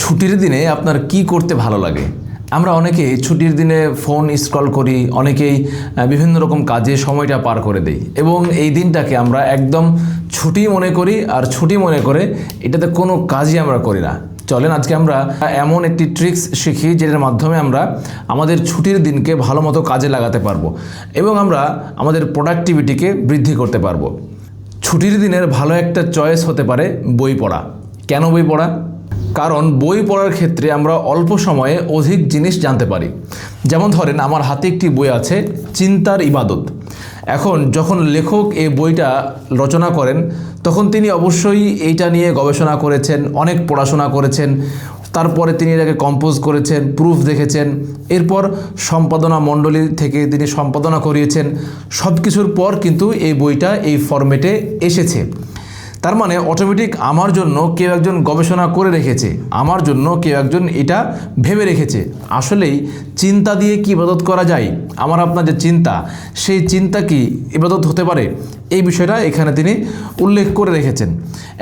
ছুটির দিনে আপনার কি করতে ভালো লাগে? আমরা অনেকেই ছুটির দিনে ফোন স্ক্রল করি, অনেকেই বিভিন্ন রকম কাজে সময়টা পার করে দেই এবং এই দিনটাকে আমরা একদম ছুটি মনে করি, আর ছুটি মনে করে এটাতে কোনো কাজই আমরা করি না। চলেন আজকে আমরা এমন একটি ট্রিক্স শিখি যেটার মাধ্যমে আমরা আমাদের ছুটির দিনকে ভালো মতো কাজে লাগাতে পারবো এবং আমরা আমাদের প্রোডাক্টিভিটিকে বৃদ্ধি করতে পারবো। ছুটির দিনের ভালো একটা চয়েস হতে পারে বই পড়া। কেন বই পড়া? কারণ বই পড়ার ক্ষেত্রে আমরা অল্প সময়ে অধিক জিনিস জানতে পারি। যেমন ধরেন, আমার হাতে একটি বই আছে, চিন্তার ইবাদত। এখন যখন লেখক এই বইটা রচনা করেন তখন তিনি অবশ্যই এইটা নিয়ে গবেষণা করেছেন, অনেক পড়াশোনা করেছেন, তারপরে তিনি এটাকে কম্পোজ করেছেন, প্রুফ দেখেছেন, এরপর সম্পাদনা মণ্ডলী থেকে তিনি সম্পাদনা করিয়েছেন। সব কিছুর পর কিন্তু এই বইটা এই ফরম্যাটে এসেছে। তার মানে অটোমেটিক আমার জন্য কেউ একজন গবেষণা করে রেখেছে, আমার জন্য কেউ একজন এটা ভেবে রেখেছে। আসলেই চিন্তা দিয়ে কি ইবাদত করা যায়? আমার আপনার যে চিন্তা, সেই চিন্তা কি ইবাদত হতে পারে? এই বিষয়টা এখানে তিনি উল্লেখ করে রেখেছেন।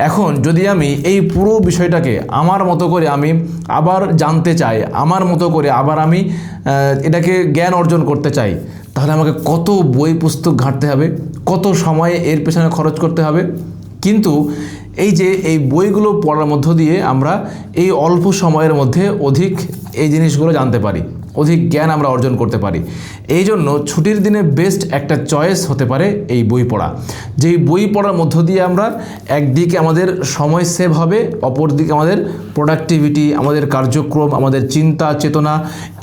এখন যদি আমি এই পুরো বিষয়টাকে আমার মতো করে আমি আবার জানতে চাই, আমার মতো করে আবার আমি এটাকে জ্ঞান অর্জন করতে চাই, তাহলে আমাকে কত বই পুস্তক ঘাঁটতে হবে, কত সময় এর পেছনে খরচ করতে হবে। কিন্তু এই যে এই বইগুলো পড়ার মধ্য দিয়ে আমরা এই অল্প সময়ের মধ্যে অধিক এই জিনিসগুলো জানতে পারি, অধিক জ্ঞান আমরা অর্জন করতে পারি। এই জন্য ছুটির দিনে বেস্ট একটা চয়েস হতে পারে এই বই পড়া। যেই বই পড়ার মধ্য দিয়ে আমরা একদিকে আমাদের সময় সেভ হবে, অপরদিকে আমাদের প্রোডাক্টিভিটি, আমাদের কার্যক্রম, আমাদের চিন্তা চেতনা,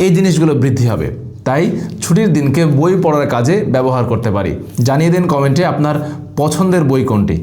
এই জিনিসগুলো বৃদ্ধি হবে। তাই ছুটির দিনকে বই পড়ার কাজে ব্যবহার করতে পারি। জানিয়ে দিন কমেন্টে আপনার পছন্দের বই কোনটি।